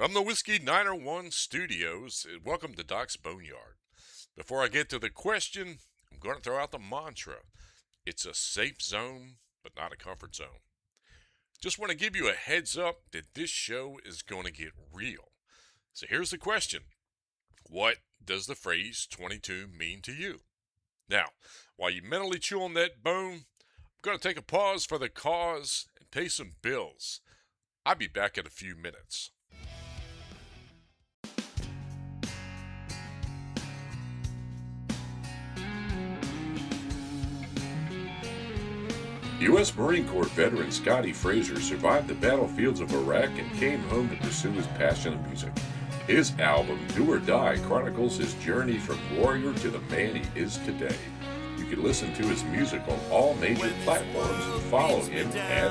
From the Whiskey 901 studios, welcome to Doc's Boneyard. Before I get to the question, I'm going to throw out the mantra. It's a safe zone, but not a comfort zone. Just want to give you a heads up that this show is going to get real. So here's the question. What does the phrase 22 mean to you? Now, while you mentally chew on that bone, I'm going to take a pause for the cause and pay some bills. I'll be back in a few minutes. U.S. Marine Corps veteran Scotty Frazier survived the battlefields of Iraq and came home to pursue his passion of music. His album, Do or Die, chronicles his journey from warrior to the man he is today. You can listen to his music on all major platforms and follow him at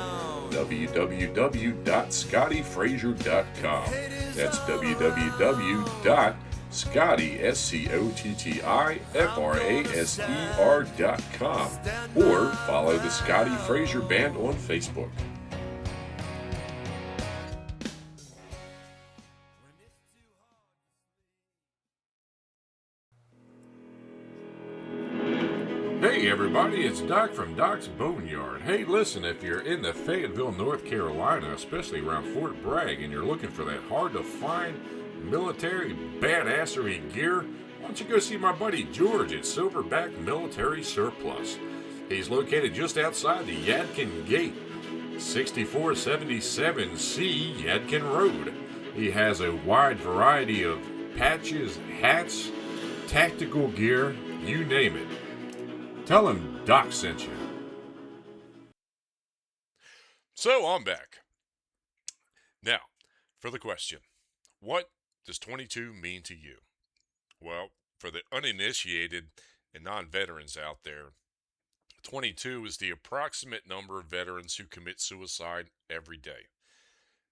www.scottyfrazier.com. That's www.scottyfrazier.com, or follow the Scotty Frazier Band on Facebook. Hey everybody, it's Doc from Doc's Boneyard. Hey listen, if you're in the Fayetteville, North Carolina, especially around Fort Bragg, and you're looking for that hard to find military badassery gear, why don't you go see my buddy George at Silverback Military Surplus. He's located just outside the Yadkin Gate, 6477C Yadkin Road. He has a wide variety of patches, hats, tactical gear, you name it. Tell him Doc sent you. So I'm back. Now, for the question. What does 22 mean to you? Well, for the uninitiated and non-veterans out there, 22 is the approximate number of veterans who commit suicide every day.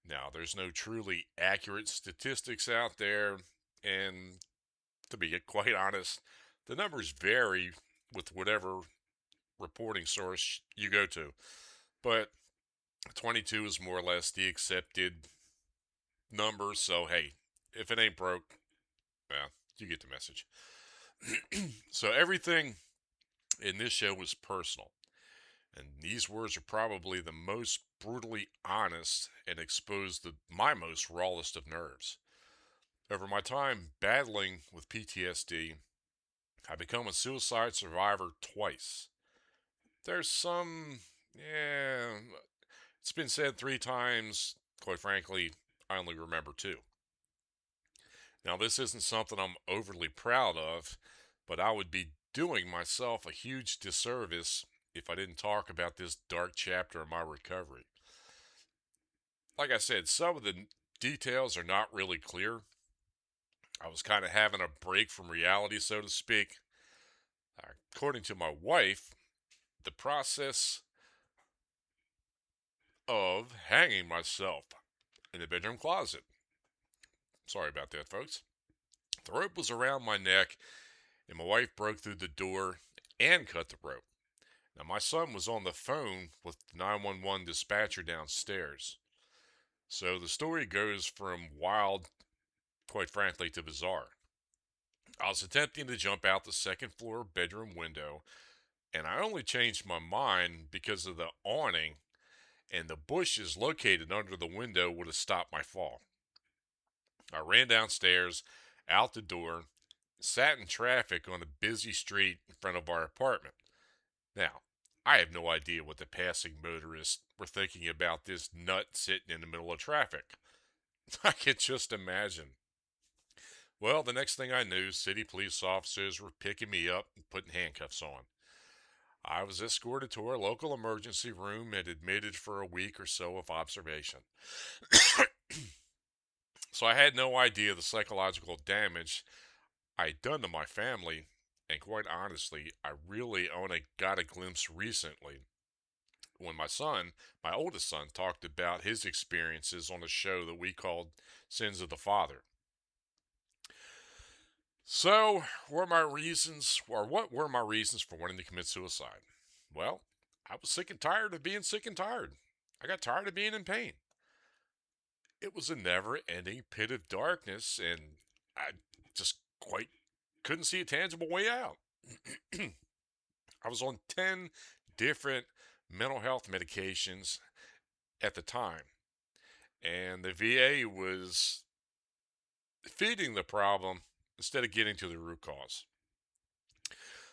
Now, there's no truly accurate statistics out there, and to be quite honest, the numbers vary with whatever reporting source you go to. But 22 is more or less the accepted number, so hey, if it ain't broke, well, you get the message. So everything in this show is personal, and these words are probably the most brutally honest and expose my most rawest of nerves. Over my time battling with PTSD, I become a suicide survivor twice. There's it's been said 3 times. Quite frankly, I only remember 2. Now, this isn't something I'm overly proud of, but I would be doing myself a huge disservice if I didn't talk about this dark chapter of my recovery. Like I said, some of the details are not really clear. I was kind of having a break from reality, so to speak. According to my wife, the process of hanging myself in the bedroom closet. Sorry about that, folks. The rope was around my neck, and my wife broke through the door and cut the rope. Now, my son was on the phone with the 911 dispatcher downstairs. So the story goes from wild, quite frankly, to bizarre. I was attempting to jump out the second floor bedroom window, and I only changed my mind because of the awning, and the bushes located under the window would have stopped my fall. I ran downstairs, out the door, sat in traffic on a busy street in front of our apartment. Now, I have no idea what the passing motorists were thinking about this nut sitting in the middle of traffic. I could just imagine. Well, the next thing I knew, city police officers were picking me up and putting handcuffs on. I was escorted to our local emergency room and admitted for a week or so of observation. So I had no idea the psychological damage I'd done to my family, and quite honestly, I really only got a glimpse recently when my oldest son, talked about his experiences on a show that we called Sins of the Father. So, what were my reasons for wanting to commit suicide? Well, I was sick and tired of being sick and tired. I got tired of being in pain. It was a never ending pit of darkness, and I just quite couldn't see a tangible way out. I was on 10 different mental health medications at the time, and the VA was feeding the problem instead of getting to the root cause.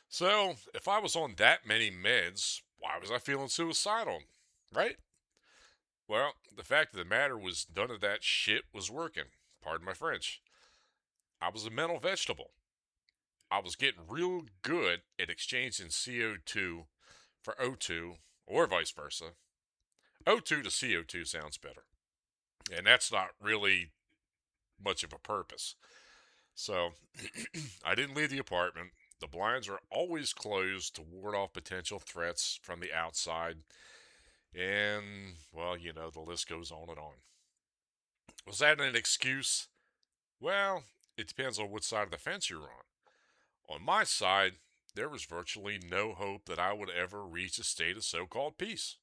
So, if I was on that many meds, why was I feeling suicidal? Right? Well, the fact of the matter was none of that shit was working. Pardon my French. I was a mental vegetable. I was getting real good at exchanging CO2 for O2 or vice versa. O2 to CO2 sounds better. And that's not really much of a purpose. So I didn't leave the apartment. The blinds were always closed to ward off potential threats from the outside. And, well, the list goes on and on. Was that an excuse? Well, it depends on which side of the fence you're on. On my side, there was virtually no hope that I would ever reach a state of so called peace.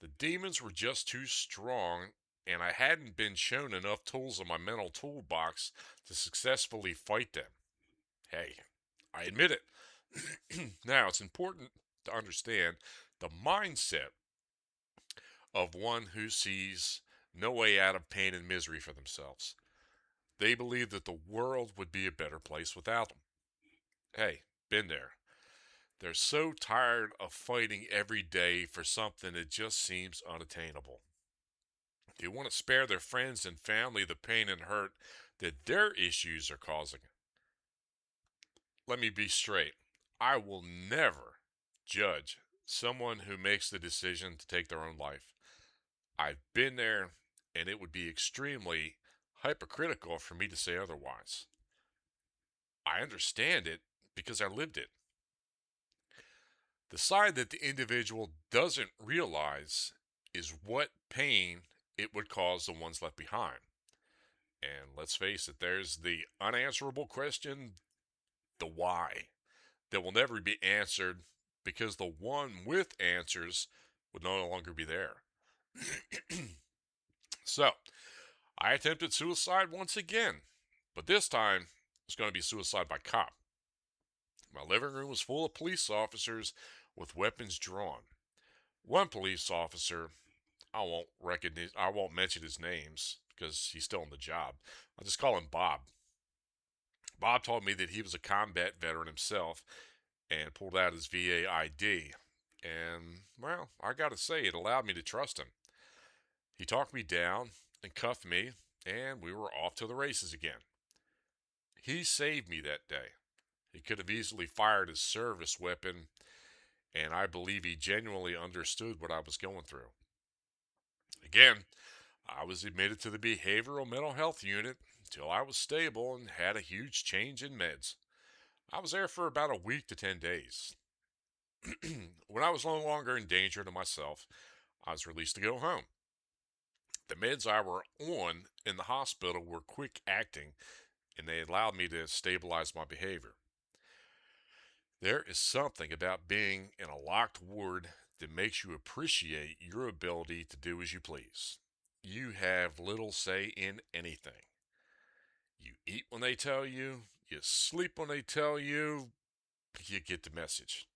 The demons were just too strong, and I hadn't been shown enough tools in my mental toolbox to successfully fight them. Hey, I admit it. Now, it's important to understand the mindset of one who sees no way out of pain and misery for themselves. They believe that the world would be a better place without them. Hey, been there. They're so tired of fighting every day for something that just seems unattainable. They want to spare their friends and family the pain and hurt that their issues are causing. Let me be straight. I will never judge someone who makes the decision to take their own life. I've been there, and it would be extremely hypocritical for me to say otherwise. I understand it because I lived it. The side that the individual doesn't realize is what pain it would cause the ones left behind. And let's face it, there's the unanswerable question, the why, that will never be answered because the one with answers would no longer be there. So, I attempted suicide once again, but this time it was going to be suicide by cop. My living room was full of police officers with weapons drawn. One police officer, I won't mention his names because he's still on the job. I'll just call him Bob. Bob told me that he was a combat veteran himself and pulled out his VA ID. And, well, I gotta say, it allowed me to trust him. He talked me down and cuffed me, and we were off to the races again. He saved me that day. He could have easily fired his service weapon, and I believe he genuinely understood what I was going through. Again, I was admitted to the behavioral mental health unit until I was stable and had a huge change in meds. I was there for about a week to 10 days. When I was no longer in danger to myself, I was released to go home. The meds I were on in the hospital were quick acting and they allowed me to stabilize my behavior. There is something about being in a locked ward that makes you appreciate your ability to do as you please. You have little say in anything. You eat when they tell you, you sleep when they tell you, you get the message.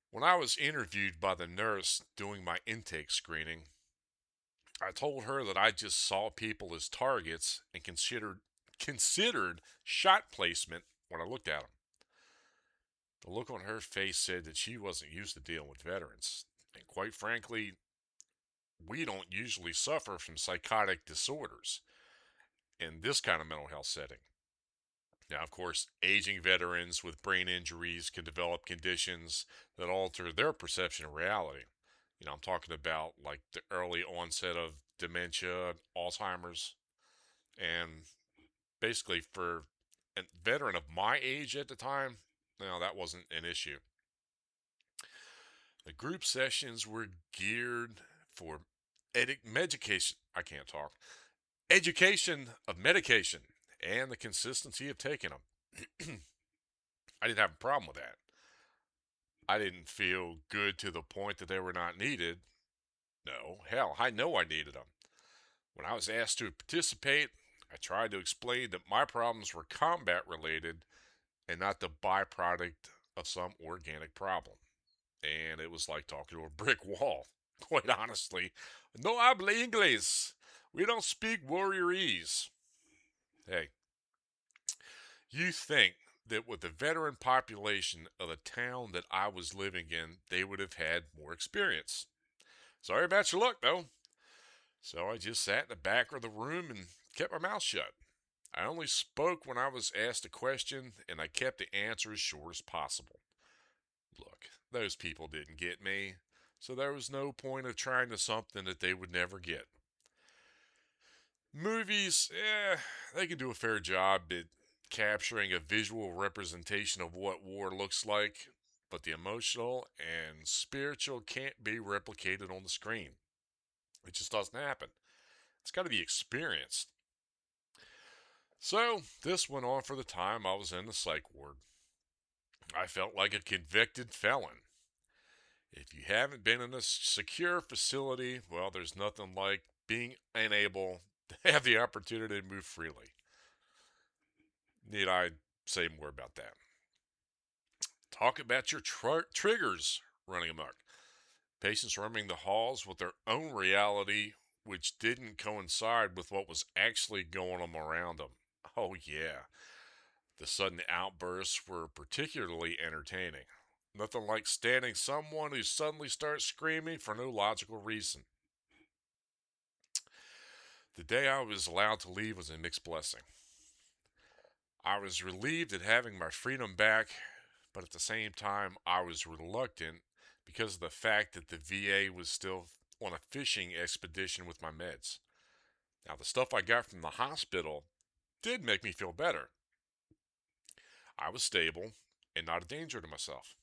When I was interviewed by the nurse doing my intake screening, I told her that I just saw people as targets and considered shot placement when I looked at them. The look on her face said that she wasn't used to dealing with veterans. And quite frankly, we don't usually suffer from psychotic disorders in this kind of mental health setting. Now, of course, aging veterans with brain injuries can develop conditions that alter their perception of reality. I'm talking about like the early onset of dementia, Alzheimer's, and basically for a veteran of my age at the time, that wasn't an issue. The group sessions were geared for medication. I can't talk. Education of medication and the consistency of taking them. I didn't have a problem with that. I didn't feel good to the point that they were not needed. No, hell, I know I needed them. When I was asked to participate, I tried to explain that my problems were combat related and not the byproduct of some organic problem. And it was like talking to a brick wall, quite honestly. No habla inglés. We don't speak warriorese. Hey, you think that with the veteran population of the town that I was living in, they would have had more experience. Sorry about your luck, though. So I just sat in the back of the room and kept my mouth shut. I only spoke when I was asked a question, and I kept the answer as short as possible. Look, those people didn't get me, so there was no point of trying to something that they would never get. Movies, they can do a fair job at capturing a visual representation of what war looks like, but the emotional and spiritual can't be replicated on the screen. It just doesn't happen. It's got to be experienced. So, this went on for the time I was in the psych ward. I felt like a convicted felon. If you haven't been in a secure facility, well, there's nothing like being unable to have the opportunity to move freely. Need I say more about that? Talk about your triggers running amok. Patients roaming the halls with their own reality, which didn't coincide with what was actually going on around them. Oh, yeah. The sudden outbursts were particularly entertaining. Nothing like standing someone who suddenly starts screaming for no logical reason. The day I was allowed to leave was a mixed blessing. I was relieved at having my freedom back, but at the same time, I was reluctant because of the fact that the VA was still on a fishing expedition with my meds. Now, the stuff I got from the hospital did make me feel better. I was stable and not a danger to myself.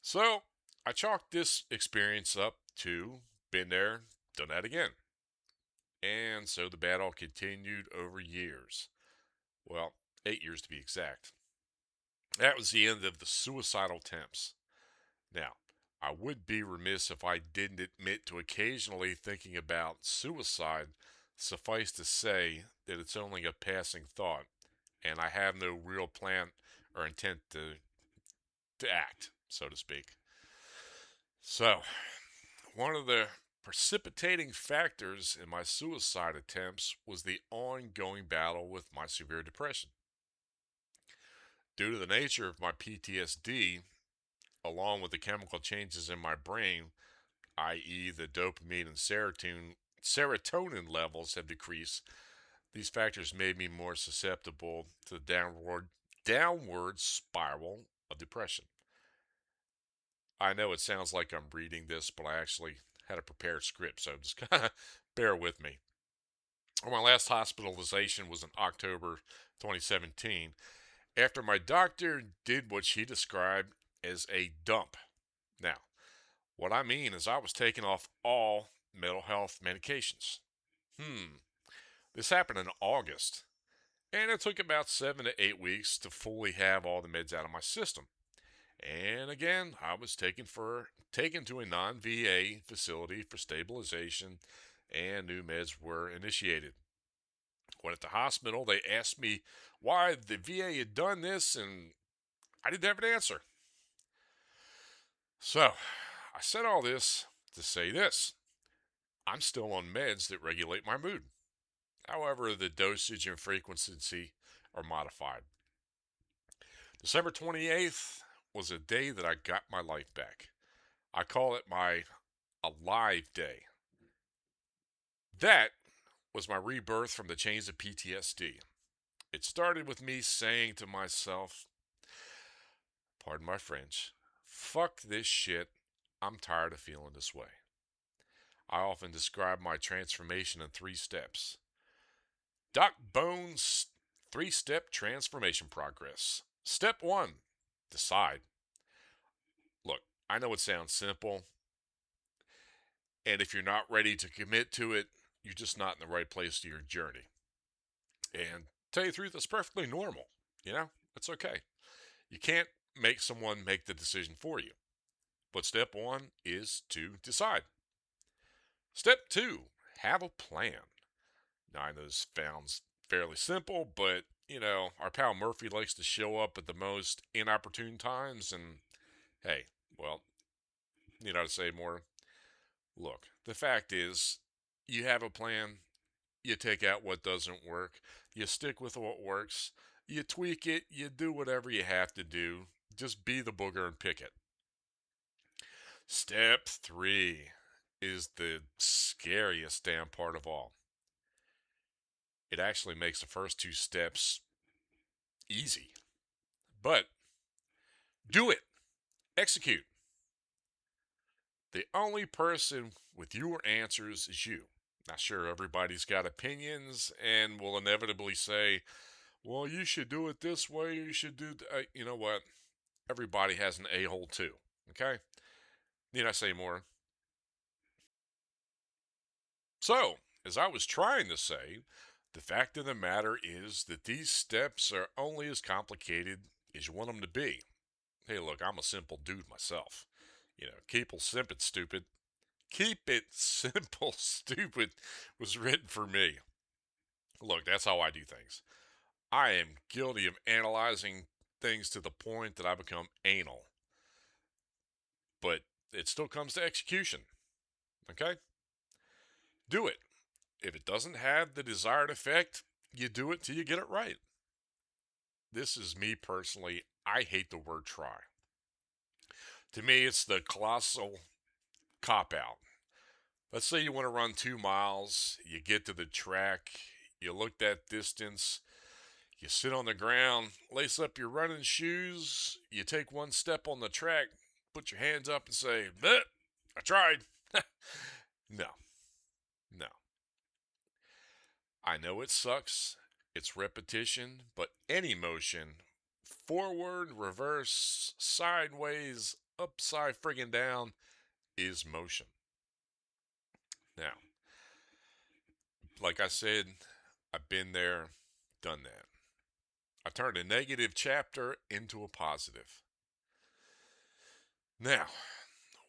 So, I chalked this experience up to been there, done that again. And so the battle continued over years. Well, 8 years to be exact. That was the end of the suicidal attempts. Now, I would be remiss if I didn't admit to occasionally thinking about suicide. Suffice to say that it's only a passing thought, and I have no real plan or intent to act, so to speak. So, one of the precipitating factors in my suicide attempts was the ongoing battle with my severe depression. Due to the nature of my PTSD, along with the chemical changes in my brain, i.e., the dopamine and serotonin levels have decreased, these factors made me more susceptible to the downward spiral of depression. I know it sounds like I'm reading this, but I actually had a prepared script, so just kind of bear with me. My last hospitalization was in October 2017 after my doctor did what she described as a dump. Now, what I mean is I was taking off all mental health medications. This happened in August, and it took about 7 to 8 weeks to fully have all the meds out of my system. And again, I was taken to a non-VA facility for stabilization, and new meds were initiated. When at the hospital, they asked me why the VA had done this, and I didn't have an answer. So, I said all this to say this. I'm still on meds that regulate my mood. However, the dosage and frequency are modified. December 28th was a day that I got my life back. I call it my alive day. That was my rebirth from the chains of PTSD. It started with me saying to myself, pardon my French, fuck this shit. I'm tired of feeling this way. I often describe my transformation in 3 steps. Doc Bones' 3-step transformation progress. Step 1, decide. Look, I know it sounds simple, and if you're not ready to commit to it, you're just not in the right place to your journey. And tell you the truth, it's perfectly normal. It's okay. You can't make someone make the decision for you. But step 1 is to decide. Step 2, Have a plan. Now, I know this sounds fairly simple, but, our pal Murphy likes to show up at the most inopportune times. And hey, well, to say more. Look, the fact is, you have a plan, you take out what doesn't work, you stick with what works, you tweak it, you do whatever you have to do. Just be the booger and pick it. Step three is the scariest damn part of all. It actually makes the first two steps easy. But do it. Execute. The only person with your answers is you. Now, sure, everybody's got opinions and will inevitably say, well, you should do it this way. You should do, you know what? Everybody has an a-hole too. Okay? Need I say more? So, as I was trying to say, the fact of the matter is that these steps are only as complicated as you want them to be. Hey, look, I'm a simple dude myself. Keep it simple, stupid. Keep it simple, stupid was written for me. Look, that's how I do things. I am guilty of analyzing things to the point that I become anal. But it still comes to execution. Okay? Do it. If it doesn't have the desired effect, you do it till you get it right. This is me personally. I hate the word try. To me, it's the colossal cop out. Let's say you want to run 2 miles, you get to the track, you look that distance, you sit on the ground, lace up your running shoes, you take one step on the track, put your hands up and say, "Bleh, I tried." No, no. I know it sucks. It's repetition, but any motion, forward, reverse, sideways, upside friggin' down, is motion. Now, like I said, I've been there, done that. I turned a negative chapter into a positive. Now,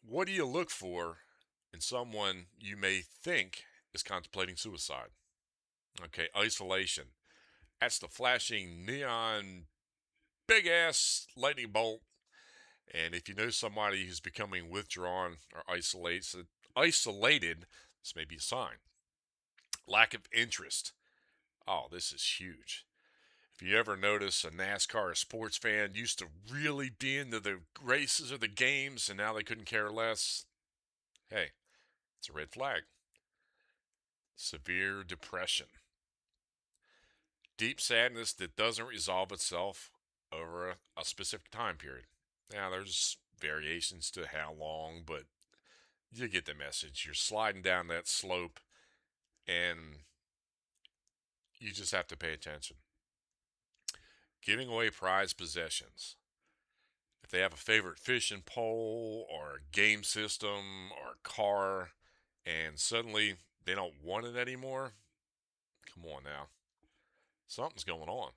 what do you look for in someone you may think is contemplating suicide? Okay, isolation. That's the flashing neon big ass lightning bolt. And if you know somebody who's becoming withdrawn or isolated, this may be a sign. Lack of interest. Oh, this is huge. If you ever notice a NASCAR or sports fan used to really be into the races or the games and now they couldn't care less, hey, it's a red flag. Severe depression. Deep sadness that doesn't resolve itself over a specific time period. Now, there's variations to how long, but you get the message. You're sliding down that slope and you just have to pay attention. Giving away prized possessions. If they have a favorite fishing pole or a game system or a car and suddenly they don't want it anymore, come on now. Something's going on.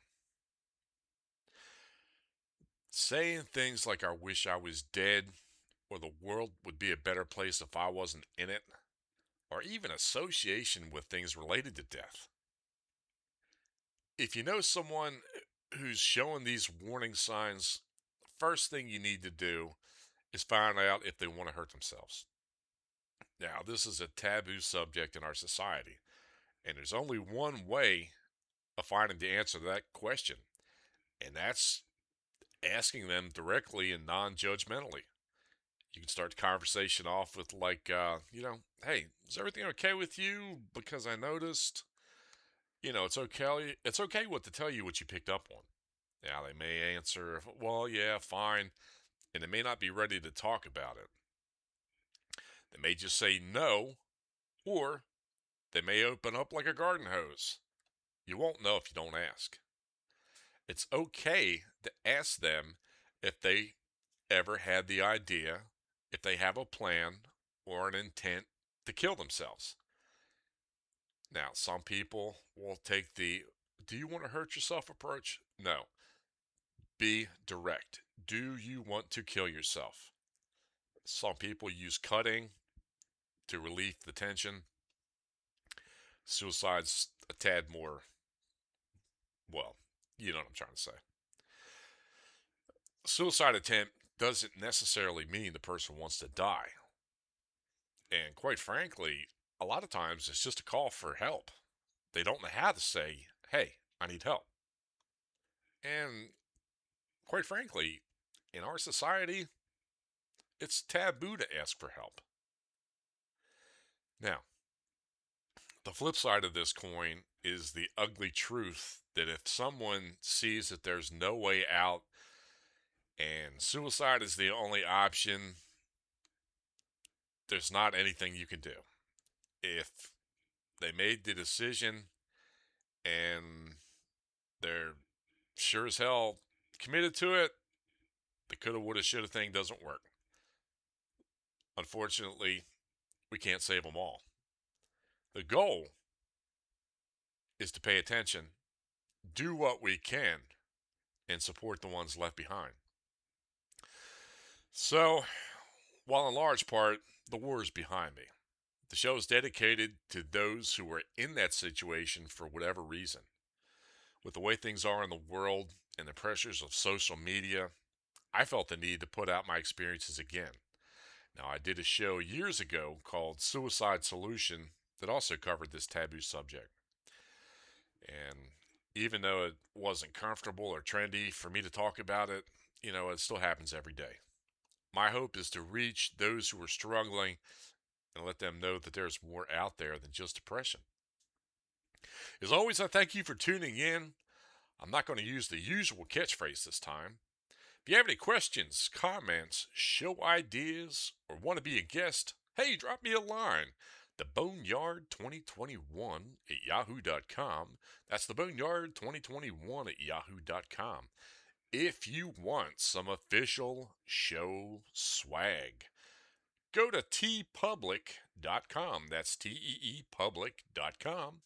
Saying things like, I wish I was dead, or the world would be a better place if I wasn't in it, or even association with things related to death. If you know someone who's showing these warning signs, first thing you need to do is find out if they want to hurt themselves. Now, this is a taboo subject in our society, and there's only one way of finding the answer to that question, and that's asking them directly and non-judgmentally. You can start the conversation off with like, hey, is everything okay with you? Because I noticed, it's okay. It's okay what to tell you what you picked up on. Now they may answer, well, yeah, fine, and they may not be ready to talk about it. They may just say no, or they may open up like a garden hose. You won't know if you don't ask. It's okay to ask them if they ever had the idea, if they have a plan or an intent to kill themselves. Now, some people will take the do you want to hurt yourself approach? No. Be direct. Do you want to kill yourself? Some people use cutting to relieve the tension. Suicide's a tad more, well, you know what I'm trying to say. Suicide attempt doesn't necessarily mean the person wants to die. And quite frankly, a lot of times it's just a call for help. They don't know how to say, hey, I need help. And quite frankly, in our society, it's taboo to ask for help. Now, the flip side of this coin is the ugly truth that if someone sees that there's no way out and suicide is the only option, there's not anything you can do. If they made the decision and they're sure as hell committed to it, the coulda, woulda, shoulda thing doesn't work. Unfortunately, we can't save them all. The goal is to pay attention, do what we can, and support the ones left behind. So, while in large part, the war is behind me, the show is dedicated to those who are in that situation for whatever reason. With the way things are in the world and the pressures of social media, I felt the need to put out my experiences again. Now, I did a show years ago called Suicide Solution that also covered this taboo subject. And even though it wasn't comfortable or trendy for me to talk about it, it still happens every day. My hope is to reach those who are struggling and let them know that there's more out there than just depression. As always, I thank you for tuning in. I'm not going to use the usual catchphrase this time. If you have any questions, comments, show ideas, or want to be a guest, hey, drop me a line. theboneyard2021 at yahoo.com. That's theboneyard2021 at yahoo.com. If you want some official show swag, go to teepublic.com. That's teepublic.com.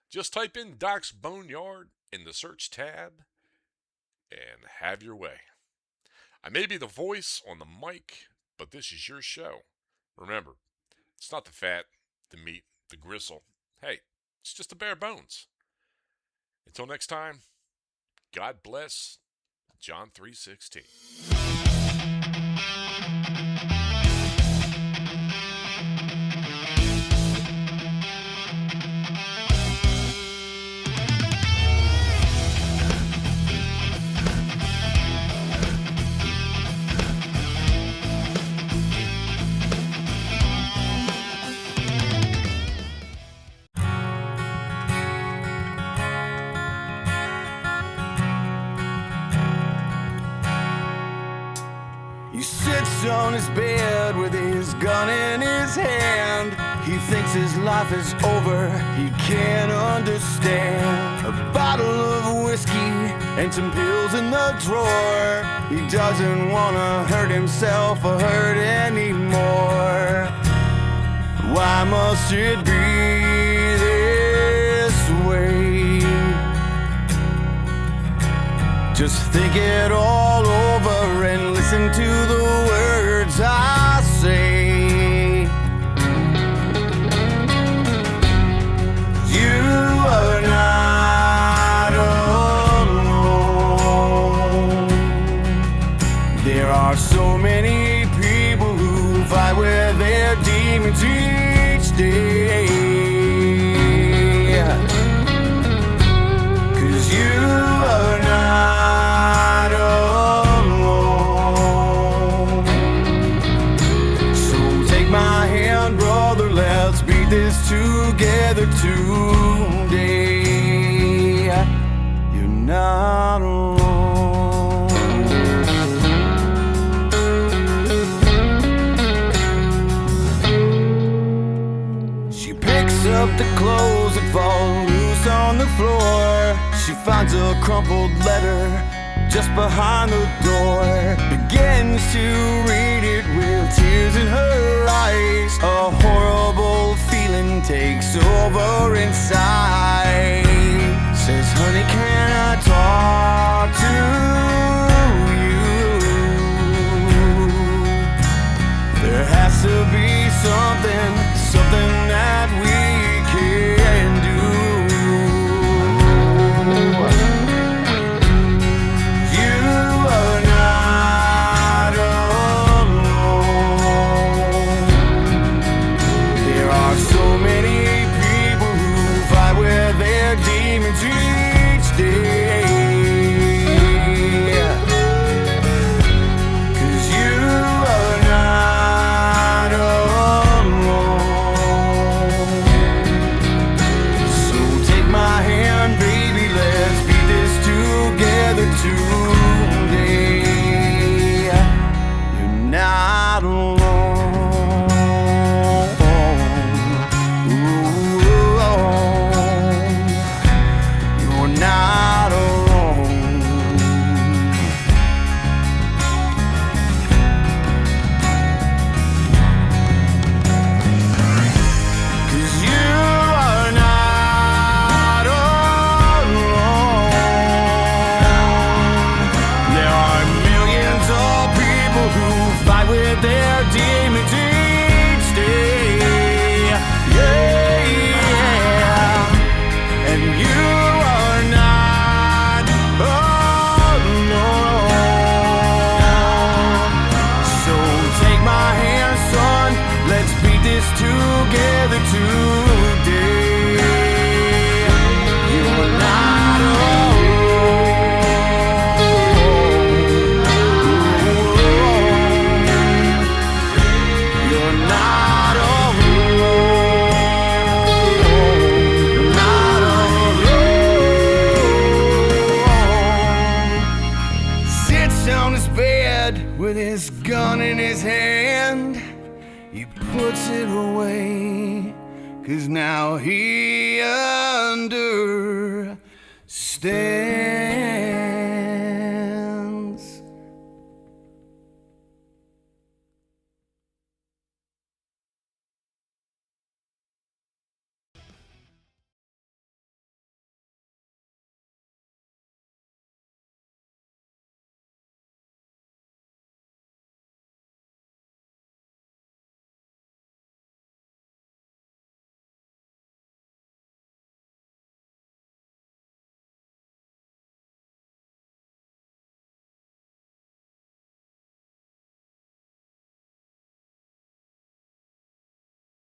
Just type in Doc's Boneyard in the search tab and have your way. I may be the voice on the mic, but this is your show. Remember, it's not the fat, the meat, the gristle. Hey, it's just the bare bones. Until next time, God bless. John 3:16. He sits on his bed with his gun in his hand. He thinks his life is over, he can't understand. A bottle of whiskey and some pills in the drawer. He doesn't wanna hurt himself or hurt anymore. Why must it be this way? Just think it all over and listen to the words I say. You are not alone. There are so many people who fight with their demons each day. 'Cause you are not alone. So take my hand, brother, let's beat this together today. You're not alone. She picks up the clothes that fall loose on the floor. She finds a crumpled letter just behind the door. Begins to read it with tears in her eyes. A horrible feeling takes over inside. Says, honey, can I talk to you? There has to be something that we can do. bed with his gun in his hand. He puts it away, 'cause now he understands.